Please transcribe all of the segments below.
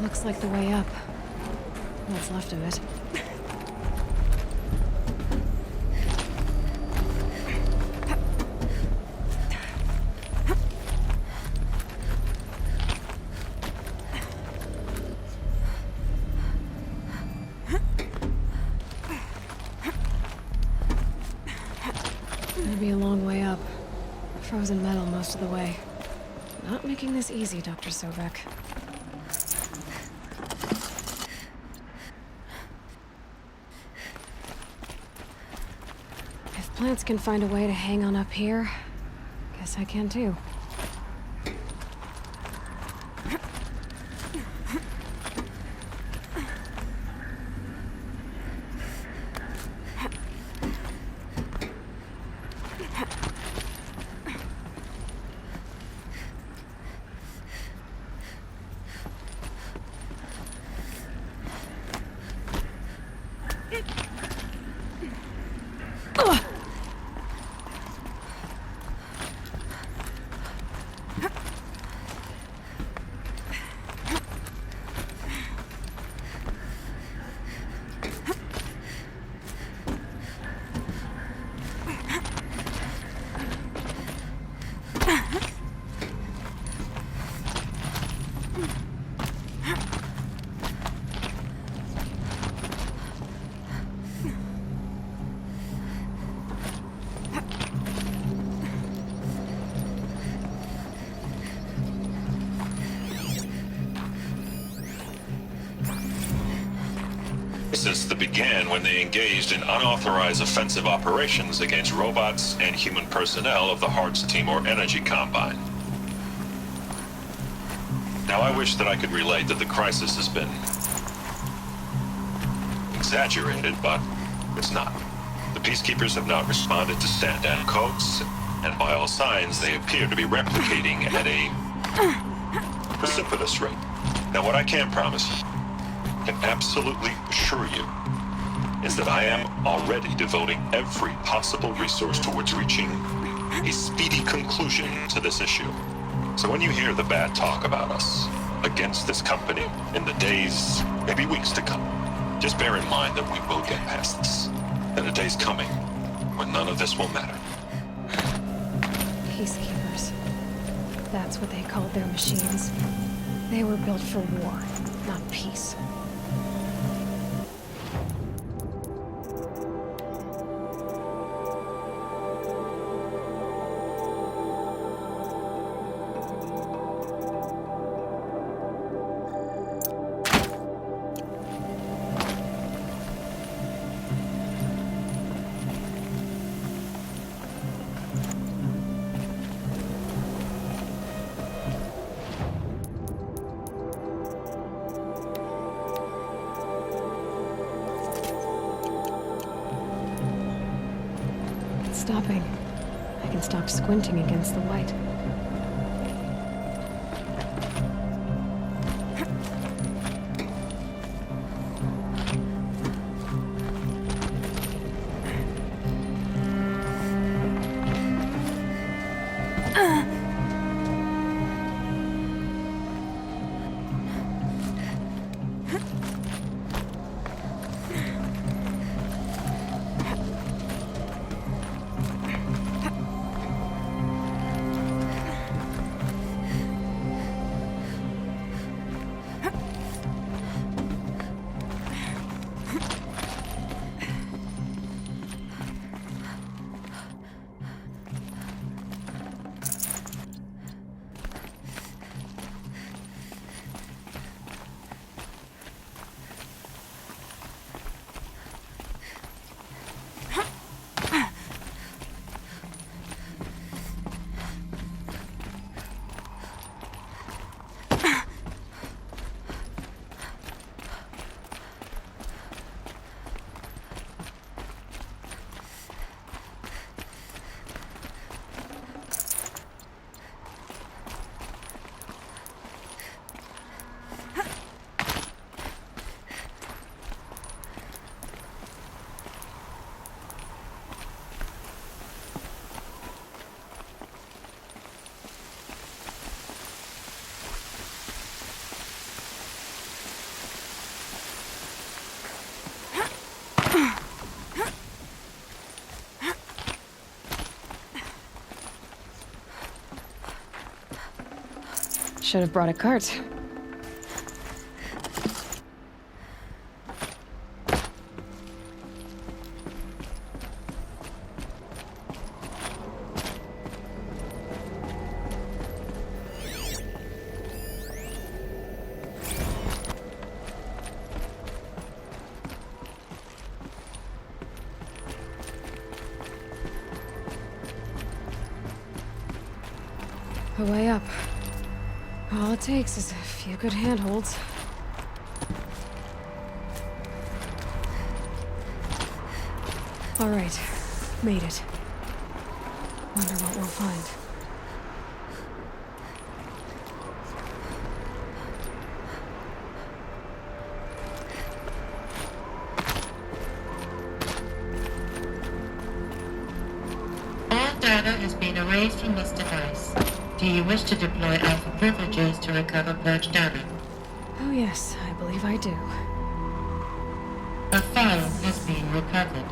Looks like the way up. What's left of it. Gonna be a long way up. Frozen metal most of the way. Not making this easy, Dr. Sobek. If plants can find a way to hang on up here, guess I can too. That began when they engaged in unauthorized offensive operations against robots and human personnel of the Hearts Timor Energy Combine. Now I wish that I could relate that the crisis has been exaggerated, but it's not. The Peacekeepers have not responded to stand-down codes, and by all signs they appear to be replicating at a precipitous rate. Now what I can promise you, can absolutely assure you, is that I am already devoting every possible resource towards reaching a speedy conclusion to this issue. So when you hear the bad talk about us against this company in the days, maybe weeks to come, just bear in mind that we will get past this. And a day's coming when none of this will matter. Peacekeepers. That's what they called their machines. They were built for war, not peace. Stopping. I can stop squinting against the light. Should have brought a cart. A way up. All it takes is a few good handholds. All right, made it. Wonder what we'll find. All data has been erased from this device. Do you wish to deploy alpha privileges to recover purged data? Oh yes, I believe I do. A file has been recovered.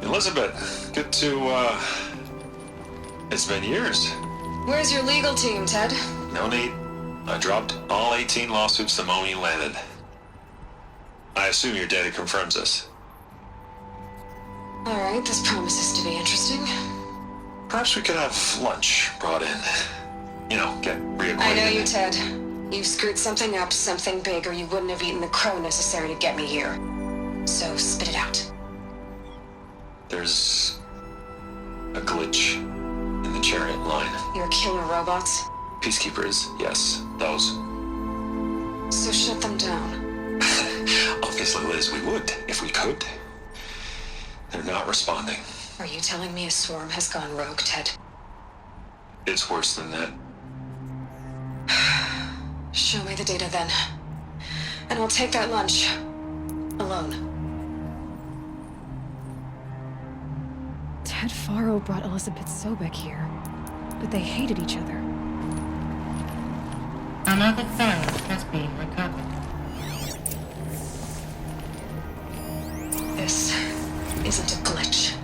Elizabeth, good to, it's been years. Where's your legal team, Ted? No need. I dropped all 18 lawsuits the moment you landed. I assume your data confirms this. All right, this promises to be interesting. Perhaps we could have lunch brought in. You know, get reacquainted. I know you, Ted. You've screwed something up, something big, or you wouldn't have eaten the crow necessary to get me here. So spit it out. There's a glitch in the chariot line. Your killer robots? Peacekeepers, yes, those. So shut them down. Obviously, Liz, we would, if we could. They're not responding. Are you telling me a swarm has gone rogue, Ted? It's worse than that. Show me the data then. And I'll take that lunch. Alone. Ted Faro brought Elizabeth Sobek here, but they hated each other. Another file has been recovered. This isn't a glitch.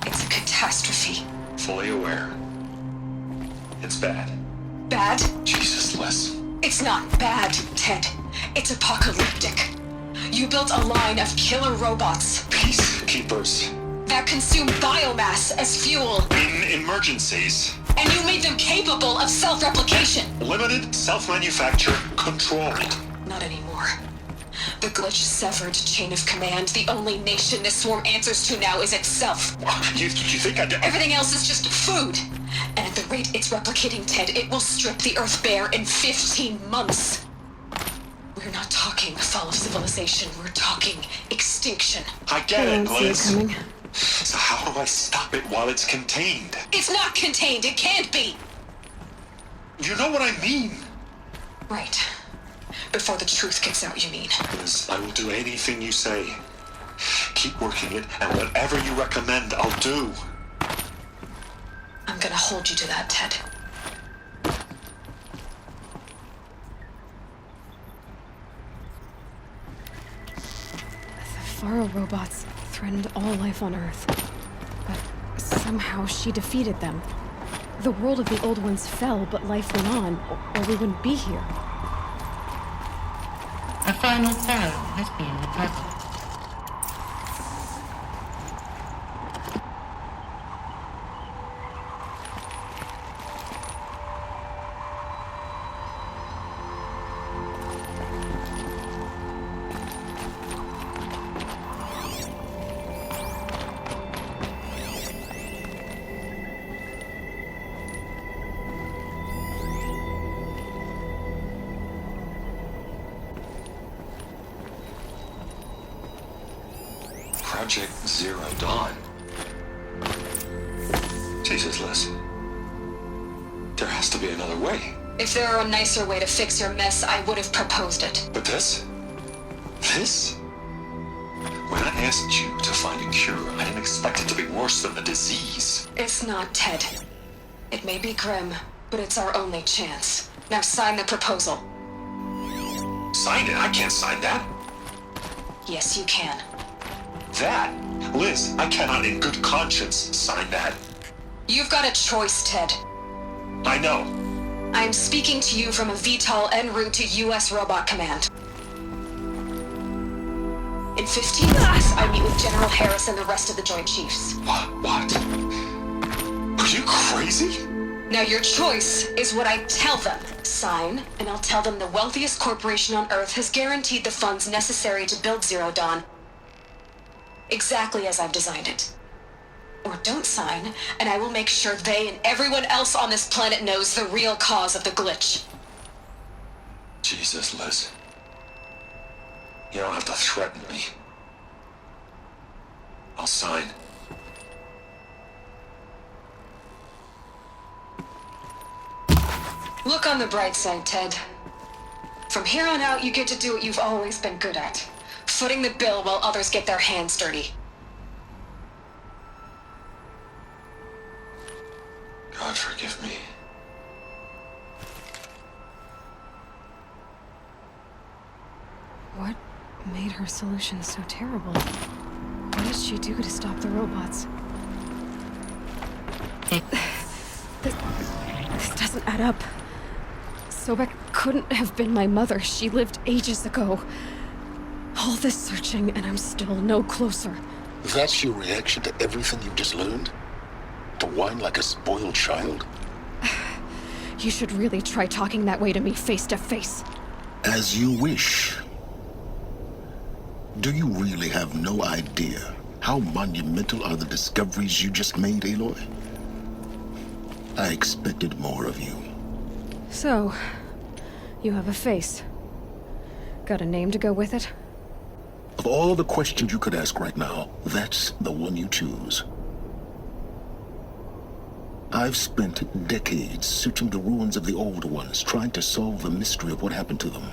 It's a catastrophe. Fully aware. It's bad. Bad? Jesus, Liz. It's not bad, Ted. It's apocalyptic. You built a line of killer robots Peacekeepers. that consume biomass as fuel, In emergencies. and you made them capable of self-replication. Limited, self-manufacture, controlled. Not anymore. The glitch severed chain of command. The only nation this swarm answers to now is itself. You think I did? Everything else is just food. And at the rate it's replicating, Ted, it will strip the Earth bare in 15 months. We're not talking fall of civilization. We're talking extinction. I get it, Liz. coming. So how do I stop it while it's contained? It's not contained. It can't be. You know what I mean. Right. Before the truth gets out, you mean? Liz, I will do anything you say. Keep working it, and whatever you recommend, I'll do. I'm gonna hold you to that, Ted. The Faro robots threatened all life on Earth. But somehow she defeated them. The world of the old ones fell, but life went on, or we wouldn't be here. A final file has been recovered. Project Zero Dawn. Jesus, Liz. There has to be another way. If there were a nicer way to fix your mess, I would have proposed it. But this? This? When I asked you to find a cure, I didn't expect it to be worse than the disease. It's not, Ted. It may be grim, but it's our only chance. Now sign the proposal. Sign it? I can't sign that. Yes, you can. That? Liz, I cannot in good conscience sign that. You've got a choice, Ted. I know. I am speaking to you from a VTOL en route to U.S. Robot Command. In 15 minutes, I meet with General Harris and the rest of the Joint Chiefs. What? Are you crazy? Now your choice is what I tell them. Sign, and I'll tell them the wealthiest corporation on Earth has guaranteed the funds necessary to build Zero Dawn. Exactly as I've designed it. Or don't sign, and I will make sure they and everyone else on this planet knows the real cause of the glitch. Jesus, Liz. You don't have to threaten me. I'll sign. Look on the bright side, Ted. From here on out, you get to do what you've always been good at. Footing the bill while others get their hands dirty. God forgive me. What made her solution so terrible? What did she do to stop the robots? This doesn't add up. Sobek couldn't have been my mother. She lived ages ago. All this searching, and I'm still no closer. That's your reaction to everything you've just learned? To whine like a spoiled child? You should really try talking that way to me face to face. As you wish. Do you really have no idea how monumental are the discoveries you just made, Aloy? I expected more of you. So, you have a face. Got a name to go with it? Of all the questions you could ask right now, that's the one you choose. I've spent decades searching the ruins of the old ones, trying to solve the mystery of what happened to them.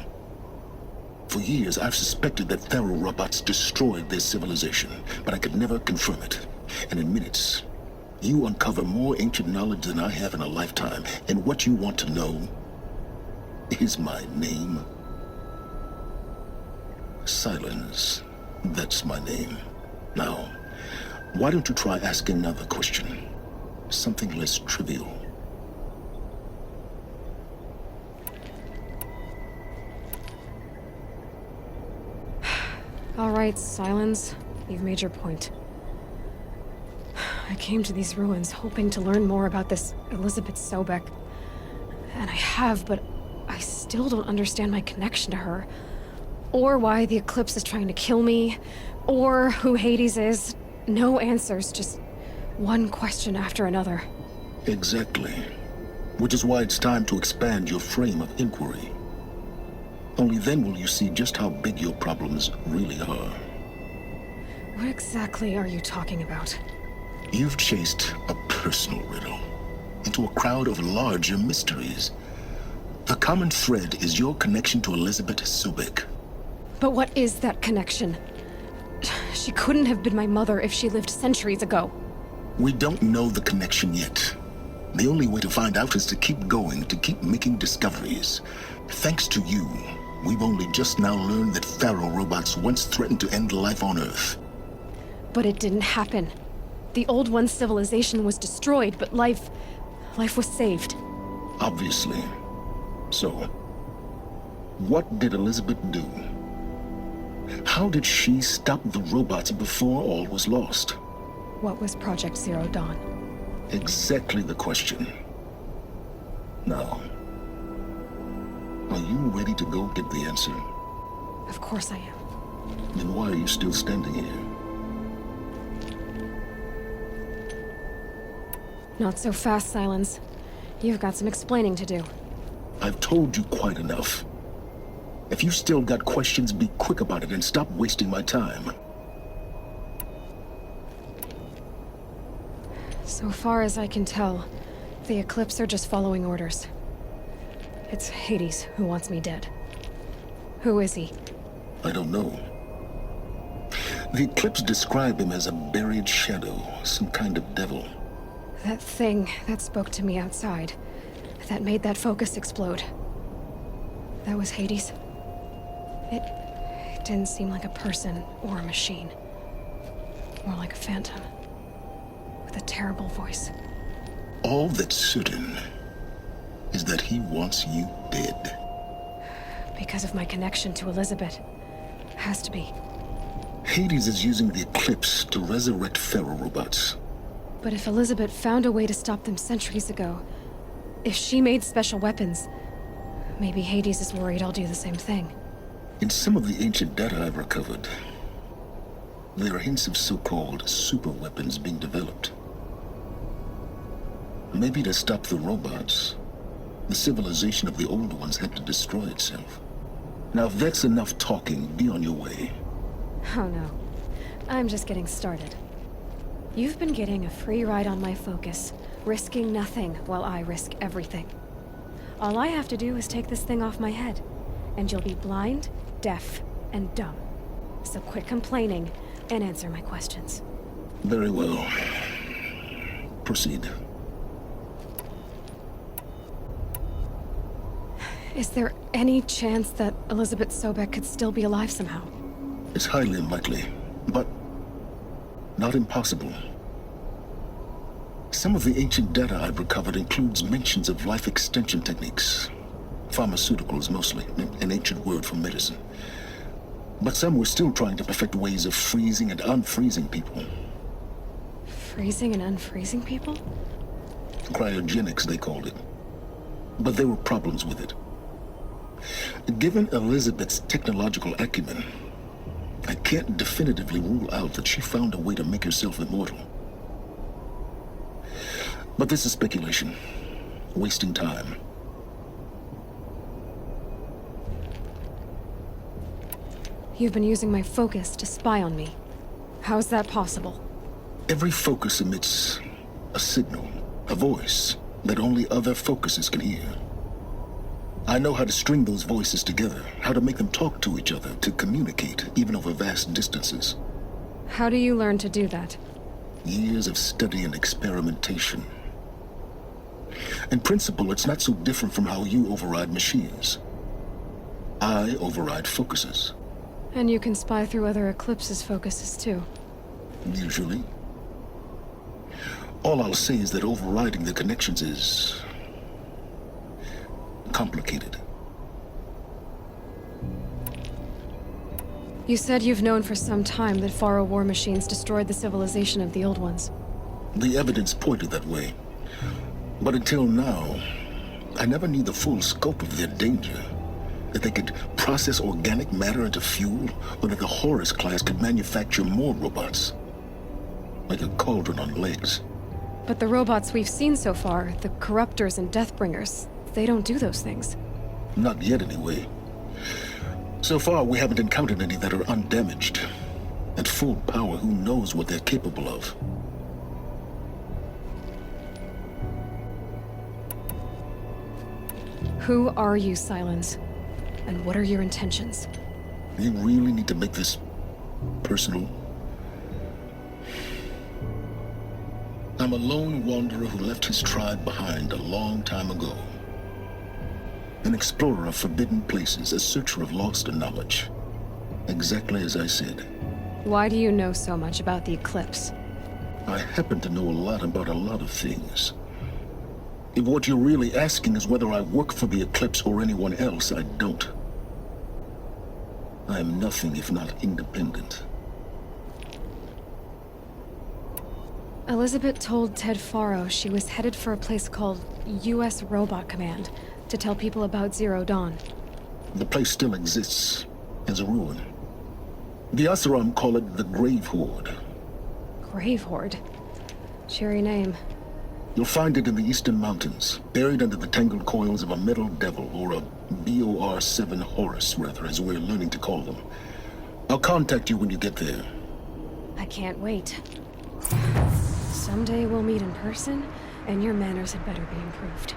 For years, I've suspected that Faro robots destroyed their civilization, but I could never confirm it. And in minutes, you uncover more ancient knowledge than I have in a lifetime. And what you want to know is my name. Sylens. That's my name. Now, why don't you try asking another question? Something less trivial. All right, Sylens. You've made your point. I came to these ruins hoping to learn more about this Elizabeth Sobek. And I have, but I still don't understand my connection to her. Or why the Eclipse is trying to kill me. Or who Hades is. No answers, just one question after another. Exactly. Which is why it's time to expand your frame of inquiry. Only then will you see just how big your problems really are. What exactly are you talking about? You've chased a personal riddle into a crowd of larger mysteries. The common thread is your connection to Elizabeth Sobek. But what is that connection? She couldn't have been my mother if she lived centuries ago. We don't know the connection yet. The only way to find out is to keep going, to keep making discoveries. Thanks to you, we've only just now learned that Faro robots once threatened to end life on Earth. But it didn't happen. The old one's civilization was destroyed, but life was saved. Obviously. So, what did Elizabeth do? How did she stop the robots before all was lost? What was Project Zero Dawn? Exactly the question. Now, are you ready to go get the answer? Of course I am. Then why are you still standing here? Not so fast, Sylens. You've got some explaining to do. I've told you quite enough. If you still got questions, be quick about it and stop wasting my time. So far as I can tell, the Eclipse are just following orders. It's Hades who wants me dead. Who is he? I don't know. The Eclipse describe him as a buried shadow, some kind of devil. That thing that spoke to me outside, that made that focus explode. That was Hades? It didn't seem like a person or a machine. More like a phantom. With a terrible voice. All that's certain is that he wants you dead. Because of my connection to Elizabeth. Has to be. Hades is using the Eclipse to resurrect Faro robots. But if Elizabeth found a way to stop them centuries ago, if she made special weapons, maybe Hades is worried I'll do the same thing. In some of the ancient data I've recovered, there are hints of so-called super weapons being developed. Maybe to stop the robots, the civilization of the old ones had to destroy itself. Now, if that's enough talking, be on your way. Oh no. I'm just getting started. You've been getting a free ride on my focus, risking nothing while I risk everything. All I have to do is take this thing off my head, and you'll be blind, deaf, and dumb. So quit complaining and answer my questions. Very well. Proceed. Is there any chance that Elizabeth Sobek could still be alive somehow? It's highly unlikely, but not impossible. Some of the ancient data I've recovered includes mentions of life extension techniques. Pharmaceuticals, mostly, an ancient word for medicine. But some were still trying to perfect ways of freezing and unfreezing people. Freezing and unfreezing people? Cryogenics, they called it. But there were problems with it. Given Elizabeth's technological acumen, I can't definitively rule out that she found a way to make herself immortal. But this is speculation. Wasting time. You've been using my focus to spy on me. How's that possible? Every focus emits a signal, a voice, that only other focuses can hear. I know how to string those voices together, how to make them talk to each other, to communicate, even over vast distances. How do you learn to do that? Years of study and experimentation. In principle, it's not so different from how you override machines. I override focuses. And you can spy through other Eclipse's focuses too. Usually. All I'll say is that overriding the connections is complicated. You said you've known for some time that Faro war machines destroyed the civilization of the old ones. The evidence pointed that way. But until now, I never knew the full scope of their danger. That they could process organic matter into fuel, or that the Horus class could manufacture more robots. Like a cauldron on legs. But the robots we've seen so far, the Corruptors and Deathbringers, they don't do those things. Not yet, anyway. So far, we haven't encountered any that are undamaged. At full power, who knows what they're capable of? Who are you, Sylens? And what are your intentions? You really need to make this personal? I'm a lone wanderer who left his tribe behind a long time ago. An explorer of forbidden places, a searcher of lost knowledge. Exactly as I said. Why do you know so much about the Eclipse? I happen to know a lot about a lot of things. If what you're really asking is whether I work for the Eclipse or anyone else, I don't. I am nothing if not independent. Elizabeth told Ted Faro she was headed for a place called U.S. Robot Command to tell people about Zero Dawn. The place still exists, as a ruin. The Asuram call it the Grave Horde. Grave Horde? Cheery name. You'll find it in the Eastern Mountains, buried under the tangled coils of a metal devil, or a BOR-7 Horus, rather, as we're learning to call them. I'll contact you when you get there. I can't wait. Someday we'll meet in person, and your manners had better be improved.